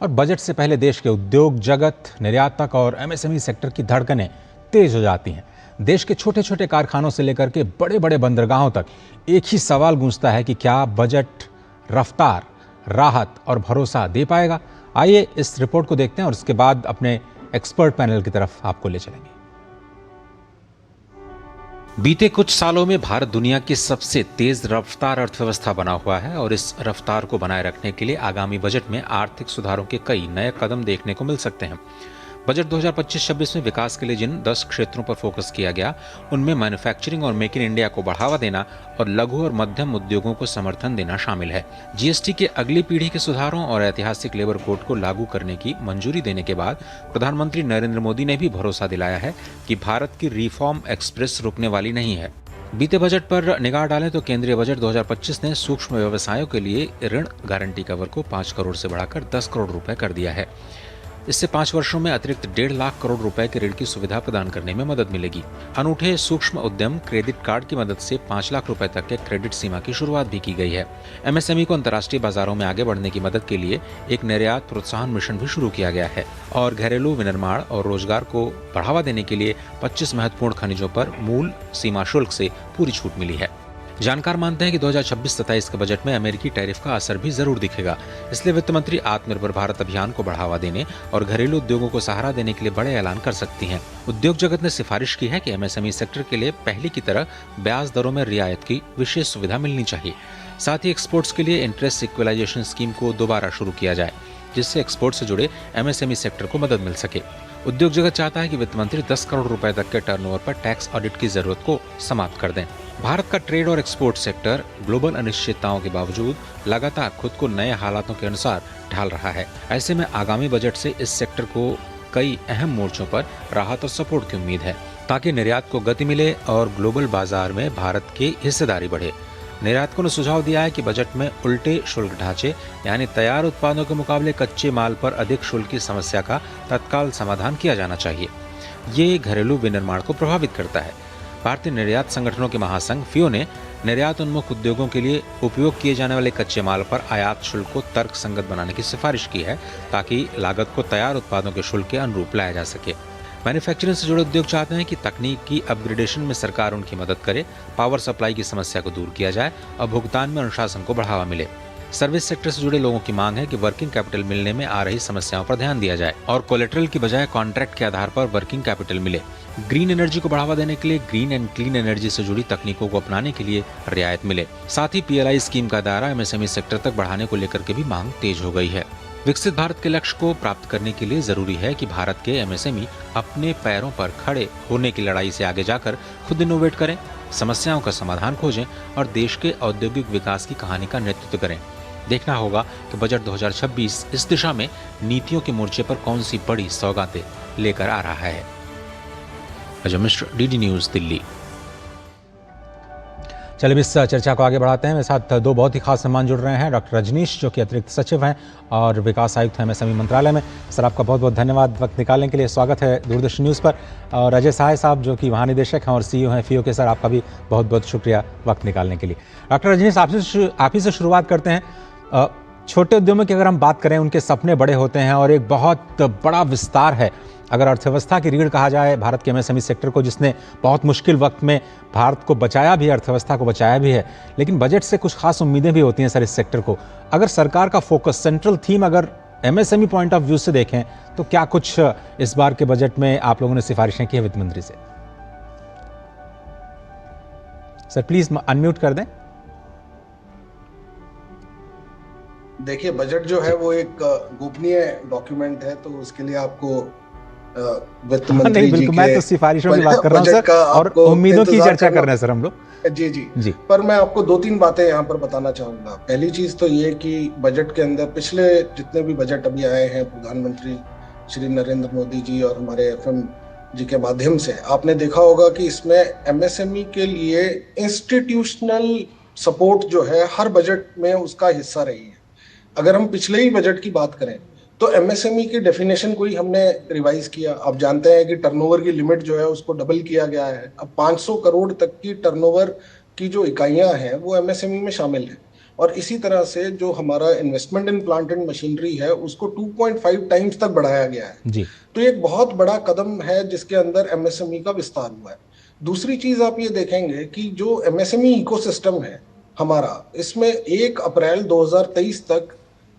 और बजट से पहले देश के उद्योग जगत, निर्यातक और एमएसएमई सेक्टर की धड़कनें तेज हो जाती हैं। देश के छोटे छोटे कारखानों से लेकर के बड़े बड़े बंदरगाहों तक एक ही सवाल गूंजता है कि क्या बजट रफ्तार, राहत और भरोसा दे पाएगा। आइए इस रिपोर्ट को देखते हैं और उसके बाद अपने एक्सपर्ट पैनल की तरफ आपको ले चलेंगे। बीते कुछ सालों में भारत दुनिया की सबसे तेज रफ्तार अर्थव्यवस्था बना हुआ है और इस रफ्तार को बनाए रखने के लिए आगामी बजट में आर्थिक सुधारों के कई नए कदम देखने को मिल सकते हैं। बजट 2025-26 में विकास के लिए जिन 10 क्षेत्रों पर फोकस किया गया, उनमें मैन्युफैक्चरिंग और मेक इन इंडिया को बढ़ावा देना और लघु और मध्यम उद्योगों को समर्थन देना शामिल है। जीएसटी के अगली पीढ़ी के सुधारों और ऐतिहासिक लेबर कोड को लागू करने की मंजूरी देने के बाद प्रधानमंत्री नरेंद्र मोदी ने भी भरोसा दिलाया है कि भारत की रिफॉर्म एक्सप्रेस रुकने वाली नहीं है। बीते बजट पर निगाह डालें तो केंद्रीय बजट 2025 ने सूक्ष्म व्यवसायों के लिए ऋण गारंटी कवर को 5 करोड़ से बढ़ाकर 10 करोड़ रुपए कर दिया है। इससे 5 वर्षों में अतिरिक्त 1.5 लाख करोड़ रुपए के ऋण की सुविधा प्रदान करने में मदद मिलेगी। अनूठे सूक्ष्म उद्यम क्रेडिट कार्ड की मदद से 5 लाख रुपए तक के क्रेडिट सीमा की शुरुआत भी की गई है। एमएसएमई को अंतर्राष्ट्रीय बाजारों में आगे बढ़ने की मदद के लिए एक निर्यात प्रोत्साहन मिशन भी शुरू किया गया है और घरेलू विनिर्माण और रोजगार को बढ़ावा देने के लिए 25 महत्वपूर्ण खनिजों पर मूल सीमा शुल्क से पूरी छूट मिली है। जानकार मानते हैं कि 2026-27 के बजट में अमेरिकी टैरिफ का असर भी जरूर दिखेगा। इसलिए वित्त मंत्री आत्मनिर्भर भारत अभियान को बढ़ावा देने और घरेलू उद्योगों को सहारा देने के लिए बड़े ऐलान कर सकती हैं। उद्योग जगत ने सिफारिश की है कि एमएसएमई सेक्टर के लिए पहले की तरह ब्याज दरों में रियायत की विशेष सुविधा मिलनी चाहिए। साथ ही एक्सपोर्ट्स के लिए इंटरेस्ट इक्वलाइजेशन स्कीम को दोबारा शुरू किया जाए, जिससे एक्सपोर्ट से जुड़े एमएसएमई सेक्टर को मदद मिल सके। उद्योग जगत चाहता है कि वित्त मंत्री 10 करोड़ रुपए तक के टर्नओवर पर टैक्स ऑडिट की जरूरत को समाप्त कर दें। भारत का ट्रेड और एक्सपोर्ट सेक्टर ग्लोबल अनिश्चितताओं के बावजूद लगातार खुद को नए हालातों के अनुसार ढाल रहा है। ऐसे में आगामी बजट से इस सेक्टर को कई अहम मोर्चों पर राहत और सपोर्ट की उम्मीद है, ताकि निर्यात को गति मिले और ग्लोबल बाजार में भारत की हिस्सेदारी बढ़े। निर्यातकों ने सुझाव दिया है कि बजट में उल्टे शुल्क ढांचे यानी तैयार उत्पादों के मुकाबले कच्चे माल पर अधिक शुल्क की समस्या का तत्काल समाधान किया जाना चाहिए। ये घरेलू विनिर्माण को प्रभावित करता है। भारतीय निर्यात संगठनों के महासंघ फियो ने निर्यात उन्मुख उद्योगों के लिए उपयोग किए जाने वाले कच्चे माल पर आयात शुल्क को तर्क संगत बनाने की सिफारिश की है, ताकि लागत को तैयार उत्पादों के शुल्क के अनुरूप लाया जा सके। मैन्युफैक्चरिंग से जुड़े उद्योग चाहते हैं कि तकनीक की अपग्रेडेशन में सरकार उनकी मदद करे, पावर सप्लाई की समस्या को दूर किया जाए और भुगतान में अनुशासन को बढ़ावा मिले। सर्विस सेक्टर से जुड़े लोगों की मांग है कि वर्किंग कैपिटल मिलने में आ रही समस्याओं पर ध्यान दिया जाए और कोलेटरल की बजाय कॉन्ट्रैक्ट के आधार पर वर्किंग कैपिटल मिले। ग्रीन एनर्जी को बढ़ावा देने के लिए ग्रीन एंड क्लीन एनर्जी से जुड़ी तकनीकों को अपनाने के लिए रियायत मिले। साथ ही पीएलआई स्कीम का दायरा एमएसएमई सेक्टर तक बढ़ाने को लेकर के भी मांग तेज हो गई है। विकसित भारत के लक्ष्य को प्राप्त करने के लिए जरूरी है कि भारत के एमएसएमई अपने पैरों पर खड़े होने की लड़ाई से आगे जाकर खुद इनोवेट करें, समस्याओं का समाधान खोजें और देश के औद्योगिक विकास की कहानी का नेतृत्व करें। देखना होगा कि बजट 2026 इस दिशा में नीतियों के मोर्चे पर कौन सी बड़ी सौगातें लेकर आ रहा है। Ajay Mishra, DD news, Delhi. चलिए इस चर्चा को आगे बढ़ाते हैं। मेरे साथ दो बहुत ही खास मेहमान जुड़ रहे हैं। डॉक्टर रजनीश, जो कि अतिरिक्त सचिव हैं और विकास आयुक्त हैं एमएसएमई मंत्रालय में। सर, आपका बहुत बहुत धन्यवाद वक्त निकालने के लिए। स्वागत है दूरदर्शन न्यूज़ पर। और अजय सहाय साहब, जो कि महानिदेशक हैं और सीईओ हैं फियो के। सर, आपका भी बहुत बहुत शुक्रिया वक्त निकालने के लिए। डॉक्टर रजनीश, आप ही से शुरुआत करते हैं। छोटे उद्यमों की अगर हम बात करें, उनके सपने बड़े होते हैं और एक बहुत बड़ा विस्तार है। अगर अर्थव्यवस्था की रीढ़ कहा जाए भारत के एमएसएमई सेक्टर को, जिसने बहुत मुश्किल वक्त में भारत को बचाया भी है, अर्थव्यवस्था को बचाया भी है, लेकिन बजट से कुछ खास उम्मीदें भी होती हैं सर इस सेक्टर को। अगर सरकार का फोकस, सेंट्रल थीम अगर एमएसएमई पॉइंट ऑफ व्यू से देखें, तो क्या कुछ इस बार के बजट में आप लोगों ने सिफारिशें की है वित्त मंत्री से? सर प्लीज अनम्यूट कर दें। देखिए, बजट जो है वो एक गोपनीय डॉक्यूमेंट है, तो उसके लिए आपको वित्त मंत्री जी के, मैं तो सिफारिशों की बात कर रहा हूं सर, और उम्मीदों की चर्चा कर रहे हैं सर हम लोग। जी। पर मैं आपको 2-3 बातें यहाँ पर बताना चाहूंगा। पहली चीज तो ये कि बजट के अंदर पिछले जितने भी बजट अभी आए हैं प्रधानमंत्री श्री नरेंद्र मोदी जी और हमारे एफएम जी के माध्यम से, आपने देखा होगा कि इसमें एमएसएमई के लिए इंस्टीट्यूशनल सपोर्ट जो है हर बजट में उसका हिस्सा रही है। अगर हम पिछले ही बजट की बात करें तो एमएसएमई की डेफिनेशन को ही हमने रिवाइज किया। आप जानते हैं कि टर्नओवर की लिमिट जो है उसको डबल किया गया है। अब 500 करोड़ तक की टर्नओवर की जो इकाइयां हैं वो एमएसएमई में शामिल है। और इसी तरह से जो हमारा investment in plant and machinery है उसको 2.5 टाइम्स तक बढ़ाया गया है। जी। तो ये एक बहुत बड़ा कदम है जिसके अंदर एमएसएमई का विस्तार हुआ है। दूसरी चीज आप ये देखेंगे कि जो एमएसएमई इकोसिस्टम है हमारा, इसमें 1 अप्रैल 2023 तक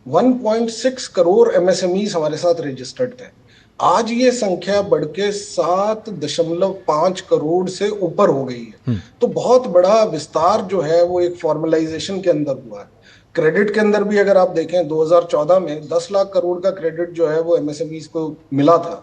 1.6 करोड़ एमएसएमईज हमारे साथ रजिस्टर्ड थे। आज ये संख्या बढ़ के 7.5 करोड़ से ऊपर हो गई है। तो बहुत बड़ा विस्तार जो है वो एक फॉर्मलाइजेशन के अंदर हुआ है। क्रेडिट के अंदर भी अगर आप देखें 2014 में 10 लाख करोड़ का क्रेडिट जो है वो एमएसएमईज को मिला था,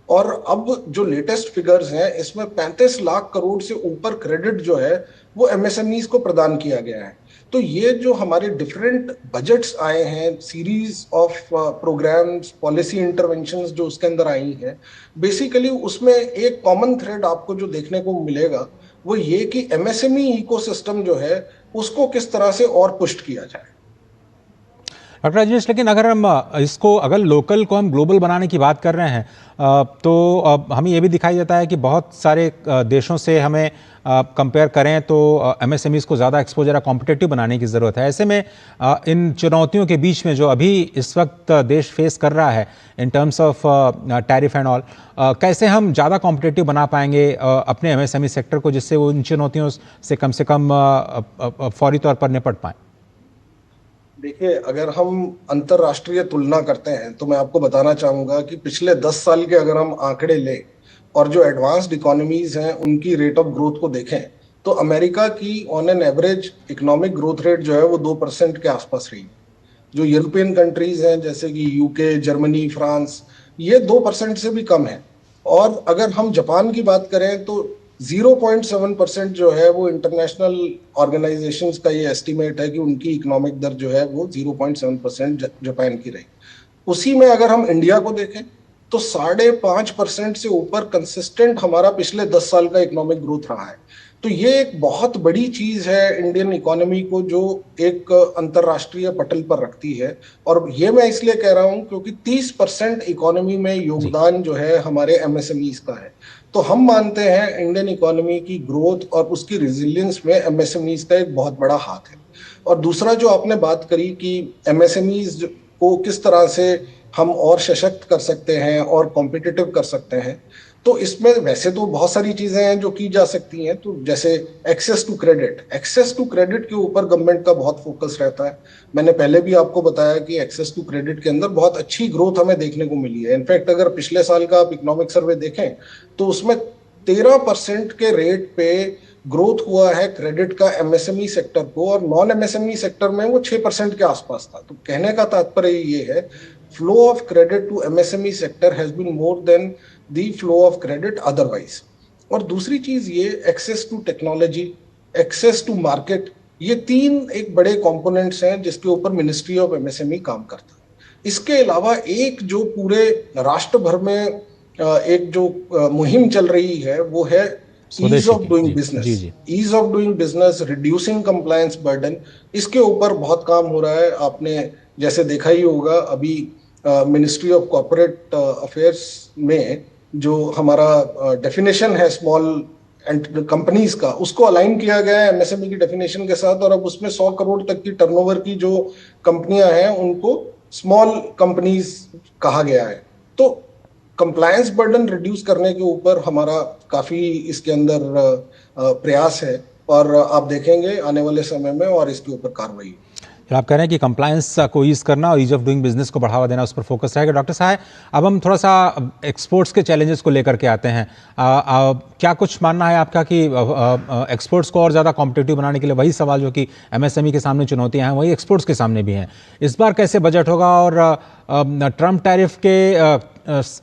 और अब जो लेटेस्ट फिगर्स हैं इसमें 35 लाख करोड़ से ऊपर क्रेडिट जो है वो एमएसएमईज को प्रदान किया गया है। तो ये जो हमारे डिफरेंट बजट्स आए हैं, series of programmes, policy interventions जो उसके अंदर आई हैं, बेसिकली उसमें एक कॉमन थ्रेड आपको जो देखने को मिलेगा वो ये कि एमएसएमई इकोसिस्टम जो है उसको किस तरह से और पुष्ट किया जाए। डॉक्टर राजेश, लेकिन अगर हम इसको, अगर लोकल को हम ग्लोबल बनाने की बात कर रहे हैं तो हमें ये भी दिखाई देता है कि बहुत सारे देशों से हमें कंपेयर करें तो एमएसएमईज को ज़्यादा एक्सपोजर या कॉम्पिटिटिव बनाने की ज़रूरत है। ऐसे में इन चुनौतियों के बीच में जो अभी इस वक्त देश फेस कर रहा है in terms of tariff and all, कैसे हम ज़्यादा कॉम्पिटिटिव बना पाएंगे अपने एमएसएमई सेक्टर को, जिससे वो इन चुनौतियों से कम फौरी तौर पर निपट पाएँ? देखिए, अगर हम अंतरराष्ट्रीय तुलना करते हैं तो मैं आपको बताना चाहूंगा कि पिछले 10 साल के अगर हम आंकड़े लें और जो एडवांस्ड इकोनॉमीज हैं उनकी रेट ऑफ ग्रोथ को देखें तो अमेरिका की on an average economic growth rate जो है वो 2% के आसपास रही। जो यूरोपियन कंट्रीज हैं जैसे कि यूके, जर्मनी, फ्रांस, ये 2% से भी कम है। और अगर हम जापान की बात करें तो 0.7% जो है वो इंटरनेशनल ऑर्गेनाइजेशंस का ये एस्टिमेट है कि उनकी इकोनॉमिक दर जो है वो 0.7% जापान की रही। उसी में अगर हम इंडिया को देखें तो 5.5% से ऊपर कंसिस्टेंट हमारा पिछले 10 साल का इकोनॉमिक ग्रोथ रहा है। तो ये एक बहुत बड़ी चीज है इंडियन इकोनॉमी को जो एक अंतरराष्ट्रीय पटल पर रखती है। और ये मैं इसलिए कह रहा हूं क्योंकि 30% इकोनॉमी में योगदान जो है हमारे एमएसएमईज का है। तो हम मानते हैं इंडियन इकोनॉमी की ग्रोथ और उसकी रेजिलियंस में एमएसएमईज का एक बहुत बड़ा हाथ है। और दूसरा जो आपने बात करी कि एमएसएमईज को किस तरह से हम और सशक्त कर सकते हैं और कॉम्पिटिटिव कर सकते हैं, तो इसमें वैसे तो बहुत सारी चीजें हैं जो की जा सकती हैं। तो जैसे एक्सेस टू क्रेडिट के ऊपर गवर्नमेंट का बहुत फोकस रहता है। मैंने पहले भी आपको बताया कि एक्सेस टू क्रेडिट के अंदर बहुत अच्छी ग्रोथ हमें देखने को मिली है। इनफैक्ट अगर पिछले साल का आप इकोनॉमिक सर्वे देखें तो उसमें 13% के रेट पे ग्रोथ हुआ है क्रेडिट का एमएसएमई सेक्टर को, और नॉन एमएसएमई सेक्टर में वो 6% के आसपास था। तो कहने का तात्पर्य ये है, flow of credit to MSME sector has been more than the flow of credit otherwise. और दूसरी चीज ये access to technology, access to market, ये 3 एक बड़े कंपोनेंट्स हैं जिसके ऊपर मिनिस्ट्री ऑफ एमएसएमई काम करता है। इसके अलावा एक जो पूरे राष्ट्र भर में एक जो मुहिम चल रही है वो है ease of doing business, ease of doing business, reducing compliance burden. इसके ऊपर बहुत काम हो रहा है। आपने जैसे देखा ही होगा अभी मिनिस्ट्री ऑफ कॉर्पोरेट अफेयर्स में जो हमारा डेफिनेशन है स्मॉल एंड कंपनीज का, उसको अलाइन किया गया है एमएसएमई की डेफिनेशन के साथ। और अब उसमें 100 करोड़ तक की टर्नओवर की जो कंपनियां हैं उनको स्मॉल कंपनीज कहा गया है। तो कंप्लायंस बर्डन रिड्यूस करने के ऊपर हमारा काफी इसके अंदर प्रयास है, और आप देखेंगे आने वाले समय में और इसके ऊपर कार्रवाई। आप कह रहे हैं कि कंप्लायंस को ईज करना और ईज ऑफ डूइंग बिजनेस को बढ़ावा देना, उस पर फोकस रहेगा। डॉक्टर साहब, अब हम थोड़ा सा एक्सपोर्ट्स के चैलेंजेस को लेकर के आते हैं। क्या कुछ मानना है आपका कि एक्सपोर्ट्स को और ज़्यादा कॉम्पिटिटिव बनाने के लिए वही सवाल जो कि एमएसएमई के सामने चुनौतियां हैं वही एक्सपोर्ट्स के सामने भी हैं। इस बार कैसे बजट होगा और ट्रम्प टैरिफ के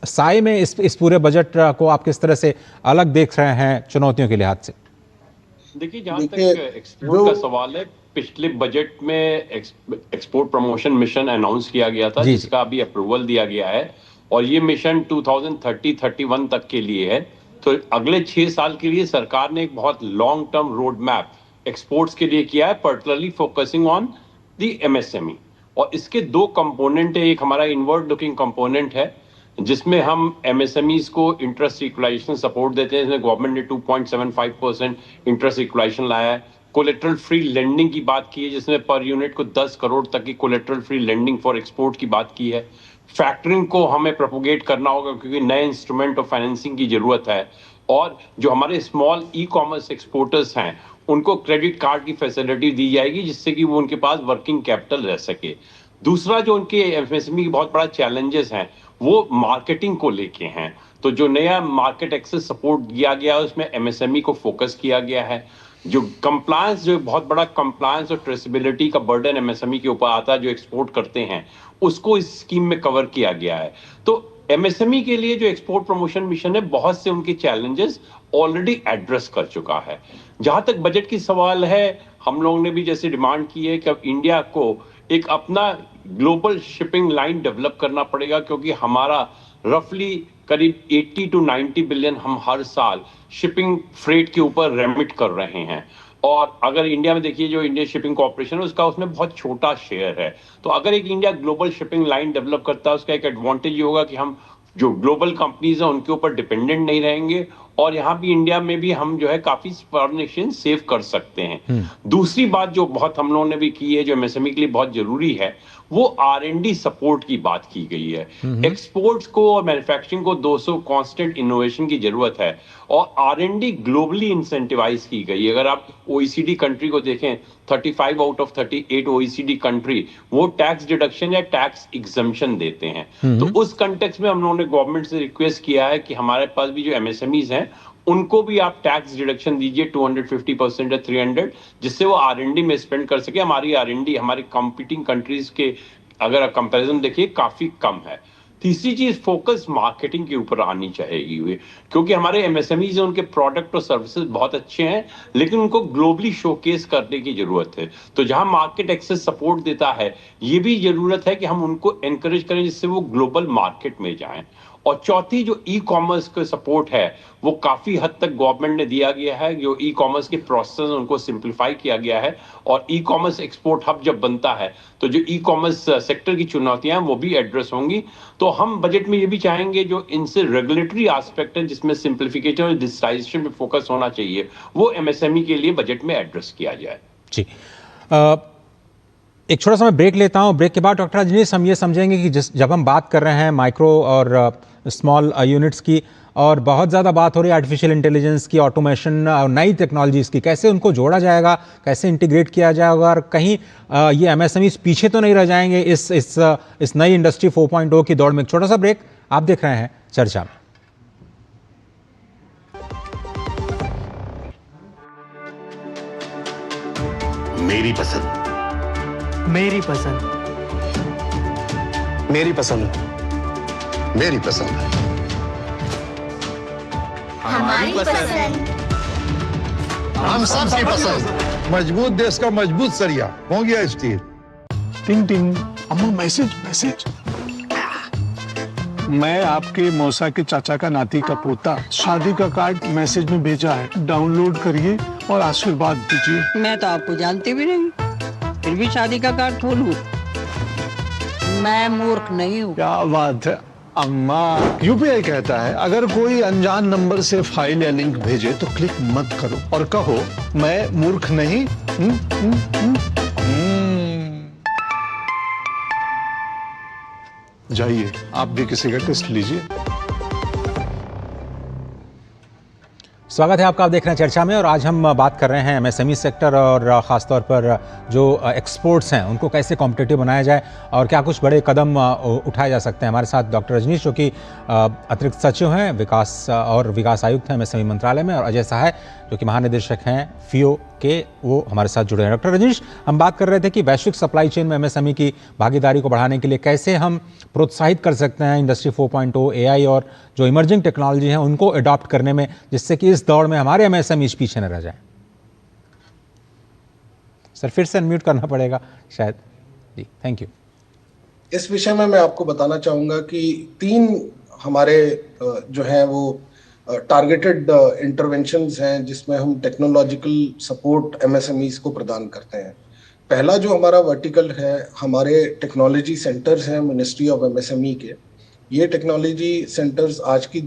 साए में इस पूरे बजट को आप किस तरह से अलग देख रहे हैं चुनौतियों के लिहाज से? देखिए, जहाँ तक एक्सपोर्ट का सवाल है, पिछले बजट में एक्सपोर्ट प्रमोशन मिशन अनाउंस किया गया था जिसका अभी अप्रूवल दिया गया है, और ये मिशन 2030-31 तक के लिए है। तो अगले 6 साल के लिए सरकार ने एक बहुत long term road map exports के लिए किया है, particularly focusing on the MSME. और इसके 2 कंपोनेंट है। एक हमारा इनवर्ड लुकिंग कंपोनेंट है जिसमें हम एमएसएमईज को इंटरेस्ट इक्वलाइजेशन सपोर्ट देते हैं। इसमें गवर्नमेंट ने 2.75% इंटरेस्ट इक्वलाइजेशन लाया है। कोलेटरल फ्री लेंडिंग की बात की है, जिसमें पर यूनिट को 10 करोड़ तक की collateral free lending for export की बात की है। फैक्टरिंग को हमें प्रोपोगेट करना होगा क्योंकि नए इंस्ट्रूमेंट ऑफ फाइनेंसिंग की जरूरत है, और जो हमारे स्मॉल ई कॉमर्स एक्सपोर्टर्स हैं उनको क्रेडिट कार्ड की फैसिलिटी दी जाएगी जिससे कि वो उनके पास वर्किंग कैपिटल रह सके। दूसरा जो उनके एमएसएमई की बहुत बड़ा चैलेंजेस हैं वो मार्केटिंग को लेके हैं। तो जो नया मार्केट एक्सेस सपोर्ट दिया गया है उसमें एमएसएमई को फोकस किया गया है। जो कंप्लायंस, जो बहुत बड़ा कंप्लायंस और ट्रेसेबिलिटी का बर्डन एमएसएमई के ऊपर आता है जो एक्सपोर्ट करते हैं, उसको इस स्कीम में कवर किया गया है। तो एमएसएमई के लिए जो एक्सपोर्ट प्रमोशन मिशन है बहुत से उनके चैलेंजेस ऑलरेडी एड्रेस कर चुका है। जहां तक बजट की सवाल है, हम लोगों ने भी जैसे डिमांड की है कि अब इंडिया को एक अपना ग्लोबल शिपिंग लाइन डेवलप करना पड़ेगा, क्योंकि हमारा रफली करीब 80 to 90 बिलियन हम हर साल शिपिंग फ्रेट के ऊपर रेमिट कर रहे हैं। और अगर इंडिया में देखिए जो इंडियन शिपिंग कॉर्पोरेशन है उसका उसमें बहुत छोटा शेयर है। तो अगर एक India global shipping line develop करता है उसका एक एडवांटेज ये होगा कि हम जो ग्लोबल कंपनीज हैं उनके ऊपर डिपेंडेंट नहीं रहेंगे, और यहाँ भी इंडिया में भी हम जो है काफी फॉरेन एक्सचेंज सेव कर सकते हैं। दूसरी बात जो बहुत हम लोगों ने भी की है जो एमएसएमई के लिए बहुत जरूरी है, वो आर&डी सपोर्ट की बात की गई है। एक्सपोर्ट्स को और मैन्युफैक्चरिंग को 200 कांस्टेंट इनोवेशन की जरूरत है, और आर&डी ग्लोबली इंसेंटिवाइज की गई है। अगर आप ओईसीडी कंट्री को देखें, 35 आउट ऑफ 38 ओईसीडी कंट्री वो टैक्स डिडक्शन या टैक्स एग्जम्पशन देते हैं। तो उस कंटेक्स्ट में हम लोगों ने गवर्नमेंट से रिक्वेस्ट किया है कि हमारे पास भी जो एमएसएमईज हैं उनको भी आप टैक्स डिडक्शन दीजिए 250% या 300, जिससे वो आर&डी में स्पेंड कर सके। हमारी आर&डी हमारी कंपीटिंग कंट्रीज के अगर आप कंपैरिजन देखिए काफी कम है। तीसरी चीज फोकस मार्केटिंग के ऊपर आनी चाहिए, क्योंकि हमारे एमएसएमईज हैं उनके प्रोडक्ट और सर्विसेज बहुत अच्छे हैं लेकिन उनको ग्लोबली शोकेस करने की जरूरत है। तो जहां मार्केट एक्सेस सपोर्ट देता है ये भी जरूरत है कि हम उनको एनकरेज करें जिससे वो ग्लोबल मार्केट में जाएं। और चौथी जो ई कॉमर्स का सपोर्ट है वो काफी हद तक गवर्नमेंट ने दिया गया है। जो ई कॉमर्स के प्रोसेस उनको सिंप्लीफाई किया गया है, और ई कॉमर्स एक्सपोर्ट हब जब बनता है तो जो ई कॉमर्स सेक्टर की चुनौतियां हैं वो भी एड्रेस होंगी। तो हम बजट में ये भी चाहेंगे जो इनसे रेगुलेटरी एस्पेक्ट है जिसमें सिंप्लीफिकेशन और डिजिटाइजेशन पे फोकस होना चाहिए, वो एमएसएमई के लिए बजट में एड्रेस किया जाए। जी, एक छोटा सा मैं ब्रेक लेता हूं। ब्रेक के बाद डॉक्टर रजनीश हम ये समझेंगे कि जब हम बात कर रहे हैं माइक्रो और स्मॉल यूनिट्स की, और बहुत ज़्यादा बात हो रही है आर्टिफिशियल इंटेलिजेंस की, ऑटोमेशन और नई टेक्नोलॉजीज़ की, कैसे उनको जोड़ा जाएगा, कैसे इंटीग्रेट किया जाएगा, और कहीं ये एमएसएमईज पीछे तो नहीं रह जाएंगे इस नई इंडस्ट्री 4.0 की दौड़ में। एक छोटा सा ब्रेक, आप देख रहे हैं चर्चा में। मेरी पसंद, मेरी पसंद, मेरी पसंद, मेरी पसंद, हमारी पसंद, हम सबकी पसंद। मजबूत देश का मजबूत सरिया हो गया स्टील। टिंग टिंग, अम्मा मैसेज मैसेज। मैं आपके मौसा के चाचा का नाती का पोता, शादी का कार्ड मैसेज में भेजा है, डाउनलोड करिए और आशीर्वाद दीजिए। मैं तो आपको जानती भी नहीं, फिर भी शादी का कार्ड खोलूं? मैं मूर्ख नहीं हूँ। क्या बात है अम्मा। यूपीआई कहता है अगर कोई अनजान नंबर से फाइल या लिंक भेजे तो क्लिक मत करो और कहो मैं मूर्ख नहीं। जाइए आप भी किसी का टेस्ट लीजिए। स्वागत है आपका, आप देख रहे हैं चर्चा में, और आज हम बात कर रहे हैं एमएसएमई सेक्टर और ख़ासतौर पर जो एक्सपोर्ट्स हैं उनको कैसे कॉम्पिटिटिव बनाया जाए और क्या कुछ बड़े कदम उठाए जा सकते हैं। हमारे साथ डॉक्टर रजनीश जो कि अतिरिक्त सचिव हैं विकास आयुक्त हैं एमएसएमई मंत्रालय में, और अजय सहाय जो कि महानिदेशक हैं FIO के, वो हमारे साथ जुड़े हैं। डॉक्टर रजनीश, हम बात कर रहे थे कि वैश्विक सप्लाई चेन में एमएसएमई की भागीदारी को बढ़ाने के लिए कैसे हम प्रोत्साहित कर सकते हैं इंडस्ट्री 4.0, AI और जो इमर्जिंग टेक्नोलॉजी हैं उनको अडॉप्ट करने में, जिससे कि इस दौड़ में हमारे एमएसएमईज पीछे न रह जाएं। सर फिर से अनम्यूट करना पड़ेगा शायद। जी, थैंक यू। इस विषय में मैं आपको बताना चाहूँगा कि 3 हमारे जो हैं वो टारगेटेड इंटरवेंशंस हैं जिसमें हम टेक्नोलॉजिकल सपोर्ट एमएसएमईज को प्रदान करते हैं। पहला जो हमारा वर्टिकल है, हमारे टेक्नोलॉजी सेंटर्स हैं मिनिस्ट्री ऑफ एमएसएमई के। ये टेक्नोलॉजी सेंटर्स आज की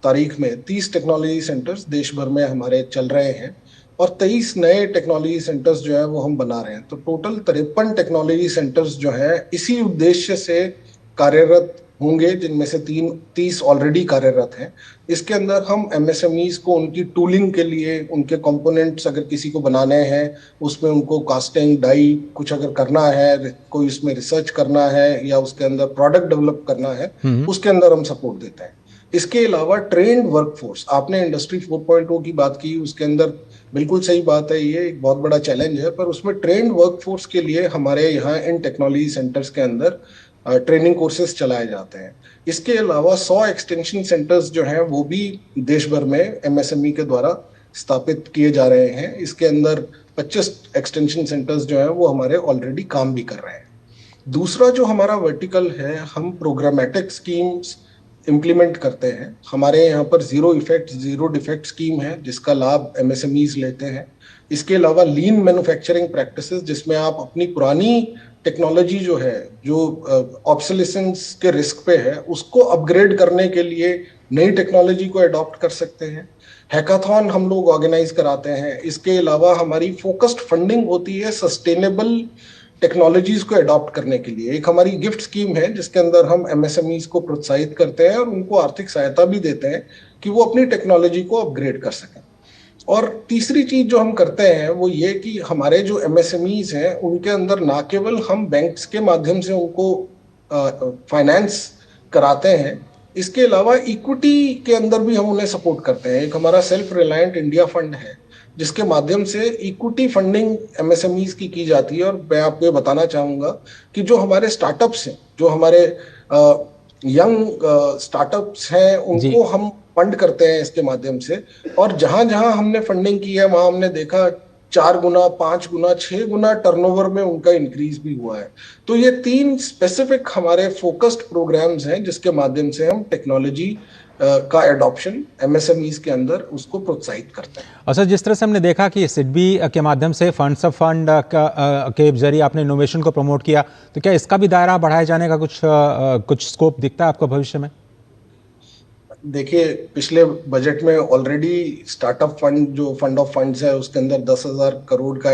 तारीख में 30 टेक्नोलॉजी सेंटर्स देश भर में हमारे चल रहे हैं, और 23 नए टेक्नोलॉजी सेंटर्स जो है वो हम बना रहे हैं। तो टोटल 53 टेक्नोलॉजी सेंटर्स जो है इसी उद्देश्य से कार्यरत होंगे, जिनमें से 30 ऑलरेडी कार्यरत हैं। इसके अंदर हम एमएसएमईज को उनकी टूलिंग के लिए, उनके कंपोनेंट्स अगर किसी को बनाने हैं, उसमें उनको कास्टिंग, डाई कुछ अगर करना है, कोई उसमें रिसर्च करना है या उसके अंदर प्रोडक्ट डेवलप करना है, उसके अंदर हम सपोर्ट देते हैं। इसके अलावा ट्रेंड वर्कफोर्स, आपने इंडस्ट्री 4.0 की बात की, उसके अंदर बिल्कुल सही बात है, ये एक बहुत बड़ा चैलेंज है, पर उसमें ट्रेंड वर्कफोर्स के लिए हमारे यहाँ इन टेक्नोलॉजी सेंटर्स के अंदर ट्रेनिंग कोर्सेज चलाए जाते हैं। इसके अलावा 100 एक्सटेंशन सेंटर्स जो हैं वो भी देश भर में एमएसएमई के द्वारा स्थापित किए जा रहे हैं। इसके अंदर 25 एक्सटेंशन सेंटर्स जो हैं वो हमारे ऑलरेडी काम भी कर रहे हैं। दूसरा जो हमारा वर्टिकल है, हम प्रोग्रामेटिक स्कीम्स इम्प्लीमेंट करते हैं। हमारे यहाँ पर zero effect, zero defect scheme है जिसका लाभ एमएसएमईज लेते हैं। इसके अलावा लीन मैन्युफैक्चरिंग प्रैक्टिसेस, जिसमें आप अपनी पुरानी टेक्नोलॉजी जो है, जो ऑब्सोलेसेंस के रिस्क पे है, उसको अपग्रेड करने के लिए नई टेक्नोलॉजी को अडॉप्ट कर सकते हैं। हैकाथॉन हम लोग ऑर्गेनाइज कराते हैं। इसके अलावा हमारी फोकस्ड फंडिंग होती है सस्टेनेबल टेक्नोलॉजीज को अडॉप्ट करने के लिए। एक हमारी गिफ्ट स्कीम है जिसके अंदर हम एमएसएमईज को प्रोत्साहित करते हैं और उनको आर्थिक सहायता भी देते हैं कि वो अपनी टेक्नोलॉजी को अपग्रेड कर सकें। और तीसरी चीज जो हम करते हैं वो ये कि हमारे जो एमएसएमईज हैं उनके अंदर ना केवल हम बैंक्स के माध्यम से उनको फाइनेंस कराते हैं, इसके अलावा इक्विटी के अंदर भी हम उन्हें सपोर्ट करते हैं। एक हमारा सेल्फ रिलायंट इंडिया फंड है जिसके माध्यम से इक्विटी फंडिंग एमएसएमईज की जाती है। और मैं आपको ये बताना चाहूंगा कि जो हमारे स्टार्टअप्स हैं, जो हमारे यंग स्टार्टअप्स हैं, उनको हम फंड करते हैं इसके माध्यम से। और जहां जहां हमने फंडिंग की है वहां हमने देखा 4 गुना, 5 गुना, 6 गुना टर्नओवर में उनका इंक्रीज भी हुआ है। तो ये 3 स्पेसिफिक हमारे फोकस्ड प्रोग्राम्स हैं जिसके माध्यम से हम टेक्नोलॉजी का एडॉप्शन एमएसएमईज के अंदर उसको प्रोत्साहित करते हैं। और सर, जिस तरह से हमने देखा कि सिडबी के माध्यम से फंड्स ऑफ फंड के जरिए आपने इनोवेशन को प्रमोट किया, तो क्या इसका भी दायरा बढ़ाए जाने का कुछ स्कोप दिखता है आपको भविष्य में? देखिए, पिछले बजट में ऑलरेडी स्टार्टअप फंड, जो फंड ऑफ फंड्स है, उसके अंदर 10,000 करोड़ का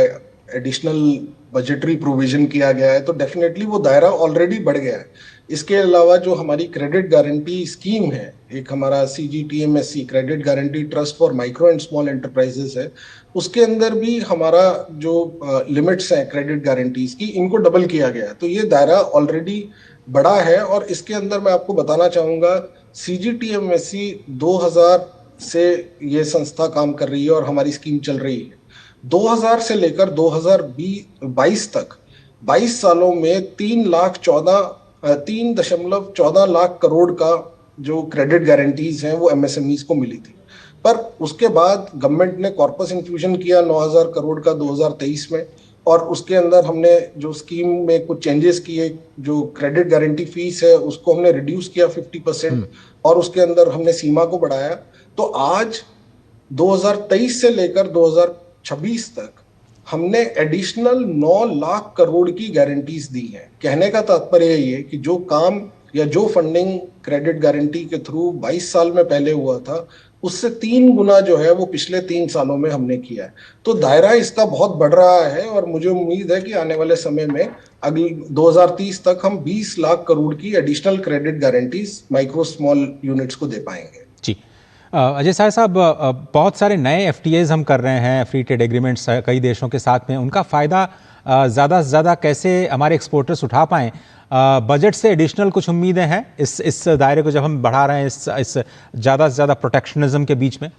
एडिशनल बजटरी प्रोविजन किया गया है। तो डेफिनेटली वो दायरा ऑलरेडी बढ़ गया है। इसके अलावा जो हमारी क्रेडिट गारंटी स्कीम है, एक हमारा CGTMSE credit guarantee trust for micro and small enterprises है, उसके अंदर भी हमारा जो लिमिट्स हैं क्रेडिट गारंटीज की, इनको डबल किया गया है। तो ये दायरा ऑलरेडी बड़ा है। और इसके अंदर मैं आपको बताना चाहूंगा, CGTMSE 2000 से ये संस्था काम कर रही है और हमारी स्कीम चल रही है। 2000 से लेकर 2022 तक 22 सालों में 3.14 लाख करोड़ का जो क्रेडिट गारंटीज हैं वो एमएसएमईज को मिली थी। पर उसके बाद गवर्नमेंट ने कॉर्पस इन्फ्यूजन किया 9,000 करोड़ का 2023 में, और उसके अंदर हमने जो स्कीम में कुछ चेंजेस किए, जो क्रेडिट गारंटी फीस है उसको हमने रिड्यूस किया 50% और उसके अंदर हमने सीमा को बढ़ाया। तो आज 2023 से लेकर 2026 तक हमने एडिशनल 9 लाख करोड़ की गारंटीज दी हैं। कहने का तात्पर्य ये कि जो काम या जो फंडिंग क्रेडिट गारंटी के थ्रू 22 साल में पहले हुआ था, उससे 3 गुना जो है वो पिछले 3 सालों में हमने किया है। तो दायरा इसका बहुत बढ़ रहा है और मुझे उम्मीद है कि आने वाले समय में अगले 2030 तक हम 20 लाख करोड़ की additional credit guarantees micro small units को दे पाएंगे। जी, अजय साहब, बहुत सारे नए FTAs हम कर रहे हैं, फ्री ट्रेड एग्रीमेंट्स कई देशों के साथ में। उनका फ़ायदा ज़्यादा से ज़्यादा कैसे हमारे एक्सपोर्टर्स उठा पाएँ? बजट से एडिशनल कुछ उम्मीदें हैं इस दायरे को जब हम बढ़ा रहे हैं, इस ज़्यादा से ज़्यादा प्रोटेक्शनिज्म के बीच में?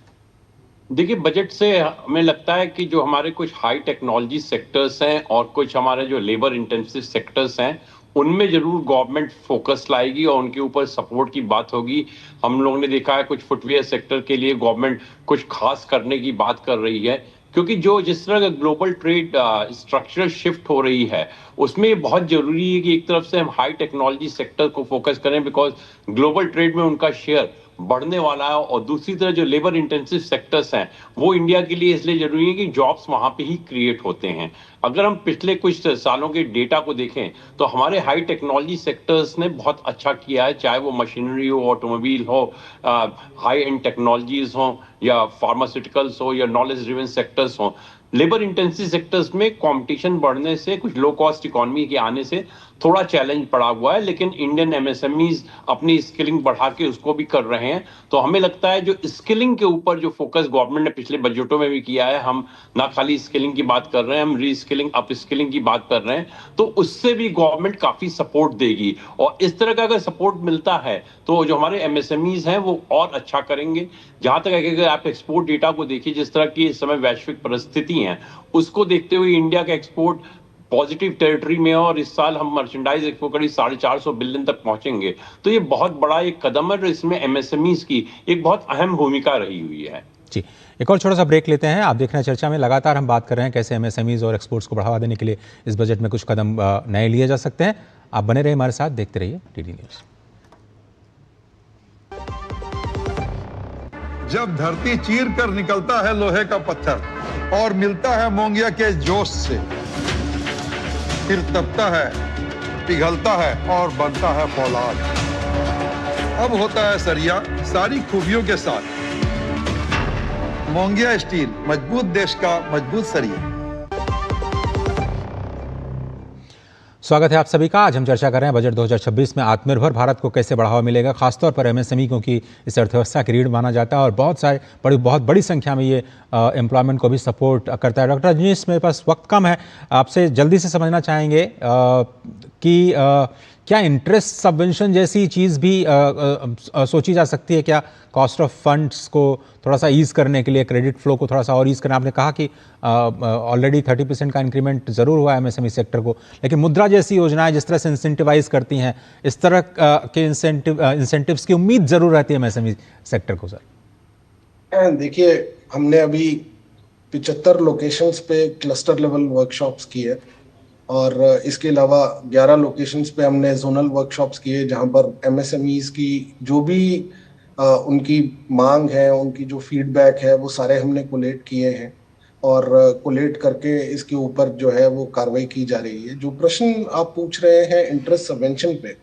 देखिए, बजट से हमें लगता है कि जो हमारे कुछ हाई टेक्नोलॉजी सेक्टर्स हैं और कुछ हमारे जो लेबर इंटेंसिव सेक्टर्स हैं, उनमें जरूर गवर्नमेंट फोकस लाएगी और उनके ऊपर सपोर्ट की बात होगी। हम लोगों ने देखा है कुछ फुटवेयर सेक्टर के लिए गवर्नमेंट कुछ खास करने की बात कर रही है, क्योंकि जिस तरह का ग्लोबल ट्रेड स्ट्रक्चरल शिफ्ट हो रही है, उसमें ये बहुत जरूरी है कि एक तरफ से हम हाई टेक्नोलॉजी सेक्टर को फोकस करें, बिकॉज ग्लोबल ट्रेड में उनका शेयर बढ़ने वाला है। और दूसरी तरफ जो लेबर इंटेंसिव सेक्टर्स हैं वो इंडिया के लिए इसलिए जरूरी है कि जॉब्स वहां पे ही क्रिएट होते हैं। अगर हम पिछले कुछ सालों के डेटा को देखें तो हमारे हाई टेक्नोलॉजी सेक्टर्स ने बहुत अच्छा किया है, चाहे वो मशीनरी हो, ऑटोमोबाइल हो, हाई एंड टेक्नोलॉजीज हो, या फार्मास्यूटिकल्स हो, या नॉलेज ड्रिवन सेक्टर्स हो। लेबर इंटेंसिव सेक्टर्स में कंपटीशन बढ़ने से, कुछ लो कॉस्ट इकोनॉमी के आने से थोड़ा चैलेंज पड़ा हुआ है, लेकिन इंडियन एमएसएमईज अपनी स्किलिंग बढ़ा के उसको भी कर रहे हैं। तो हमें लगता है जो स्किलिंग के ऊपर जो फोकस गवर्नमेंट ने पिछले बजटों में भी किया है, हम ना खाली स्किलिंग की बात कर रहे हैं, हम रीस्किलिंग, अप स्किलिंग की बात कर रहे हैं, तो उससे भी गवर्नमेंट काफी सपोर्ट देगी। और इस तरह का अगर सपोर्ट मिलता है तो जो हमारे एमएसएमईज हैं वो और अच्छा करेंगे। जहां तक अगर आप एक्सपोर्ट डेटा को देखिए, जिस तरह की इस समय वैश्विक परिस्थिति है उसको देखते हुए इंडिया का एक्सपोर्ट पॉजिटिव टेरिटरी में है, और इस साल हम मर्चेंडाइज एक्सपोर्ट करीब 450 बिलियन तक पहुंचेंगे। तो ये बहुत बड़ा एक कदम है, और इसमें एमएसएमईज की एक बहुत अहम भूमिका रही हुई है। जी, एक और छोटा सा ब्रेक लेते हैं। आप देख रहे हैं चर्चा में लगातार हम बात कर रहे हैं कैसे एमएसएमईज और एक्सपोर्ट्स को बढ़ावा देने के लिए इस बजट में कुछ कदम नए लिए जा सकते हैं। आप बने रहिए हमारे साथ, देखते रहिए डीडी न्यूज़। जब धरती चीर कर निकलता है लोहे का पत्थर और मिलता है मोंगिया के जोश से, फिर तपता है, पिघलता है और बनता है फौलाद। अब होता है सरिया सारी खूबियों के साथ। मोंगिया स्टील, मजबूत देश का मजबूत सरिया। स्वागत है आप सभी का। आज हम चर्चा कर रहे हैं बजट 2026 में आत्मनिर्भर भारत को कैसे बढ़ावा मिलेगा, खासतौर पर एमएसएमई, क्योंकि इस अर्थव्यवस्था की रीढ़ माना जाता है और बहुत बड़ी संख्या में ये एम्प्लॉयमेंट को भी सपोर्ट करता है। डॉक्टर रजनीश, मेरे पास वक्त कम है, आपसे जल्दी से समझना चाहेंगे कि क्या इंटरेस्ट सबवेंशन जैसी चीज़ भी सोची जा सकती है क्या, कॉस्ट ऑफ फंड्स को थोड़ा सा ईज़ करने के लिए, क्रेडिट फ्लो को थोड़ा सा और ईज़ करना। आपने कहा कि ऑलरेडी 30% का इंक्रीमेंट ज़रूर हुआ है एमएसएमई सेक्टर को, लेकिन मुद्रा जैसी योजनाएं जिस तरह से इंसेंटिवाइज करती हैं, इस तरह के इंसेंटिव्स की उम्मीद ज़रूर रहती है एमएसएमई सेक्टर को। सर देखिए, हमने अभी 75 लोकेशंस पे क्लस्टर लेवल वर्कशॉप्स की है, और इसके अलावा 11 लोकेशंस पे हमने जोनल वर्कशॉप्स किए, जहां पर एमएसएमईज की जो भी उनकी मांग है, उनकी जो फीडबैक है, वो सारे हमने कोलेट किए हैं, और कोलेट करके इसके ऊपर जो है वो कार्रवाई की जा रही है। जो प्रश्न आप पूछ रहे हैं इंटरेस्ट सबवेंशन पे,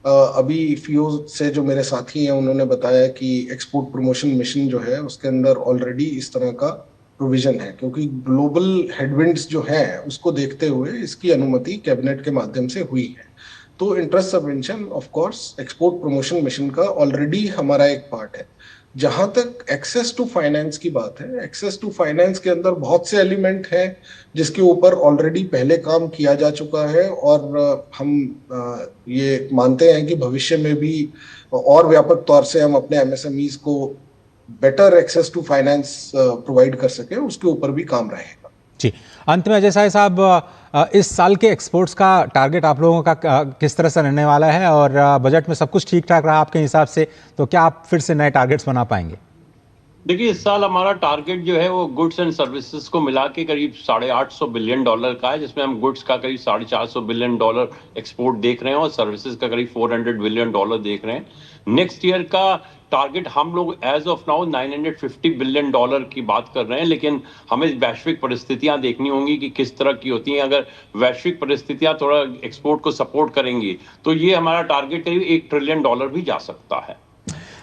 अभी फियो से जो मेरे साथी हैं उन्होंने बताया कि एक्सपोर्ट प्रमोशन मिशन जो है उसके अंदर ऑलरेडी इस तरह का प्रोविजन है, क्योंकि ग्लोबल हेडविंड्स जो हैं उसको देखते हुए इसकी अनुमति कैबिनेट के माध्यम से हुई है। तो interest subvention of course export promotion mission का ऑलरेडी हमारा एक पार्ट है। जहां तक एक्सेस टू फाइनेंस की बात है, एक्सेस टू फाइनेंस के अंदर बहुत से एलिमेंट हैं जिसके ऊपर ऑलरेडी पहले काम किया जा चुका है, और हम ये मानते हैं कि भविष्य में भी और व्यापक तौर से हम अपने एमएसएमईज को better access to finance provide कर सके, उसके ऊपर भी काम रहेगा। जी, अंत में अजय साहब, इस साल के एक्सपोर्ट्स का टारगेट आप लोगों का किस तरह से रहने वाला है, और बजट में सब कुछ ठीक ठाक रहा आपके हिसाब से, तो क्या आप फिर से नए टारगेट्स बना पाएंगे? देखिए, इस साल हमारा टारगेट जो है वो गुड्स एंड सर्विसेज को मिला के करीब $850 बिलियन का है, जिसमें हम गुड्स का करीब $450 बिलियन एक्सपोर्ट देख रहे हैं और सर्विसेज का करीब $400 बिलियन देख रहे हैं। नेक्स्ट ईयर का टारगेट हम लोग एज ऑफ नाउ $950 बिलियन की बात कर रहे हैं, लेकिन हमें वैश्विक परिस्थितियां देखनी होंगी कि किस तरह की होती हैं। अगर वैश्विक परिस्थितियां थोड़ा एक्सपोर्ट को सपोर्ट करेंगी तो ये हमारा टारगेट करीब $1 ट्रिलियन भी जा सकता है।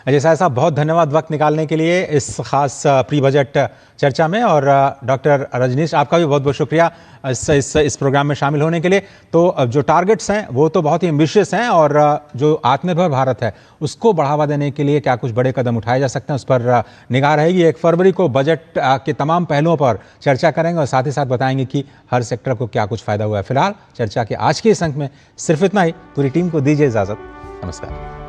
अजय साहब, बहुत धन्यवाद वक्त निकालने के लिए इस खास प्री बजट चर्चा में, और डॉक्टर रजनीश, आपका भी बहुत बहुत शुक्रिया इस प्रोग्राम में शामिल होने के लिए। तो जो टारगेट्स हैं वो तो बहुत ही एम्बिशियस हैं, और जो आत्मनिर्भर भारत है उसको बढ़ावा देने के लिए क्या कुछ बड़े कदम उठाए जा सकते हैं उस पर निगाह रहेगी। 1 फरवरी को बजट के तमाम पहलुओं पर चर्चा करेंगे और साथ ही साथ बताएंगे कि हर सेक्टर को क्या कुछ फायदा हुआ है। फिलहाल चर्चा के आज के इस अंक में सिर्फ इतना ही। पूरी टीम को दीजिए इजाज़त। नमस्कार।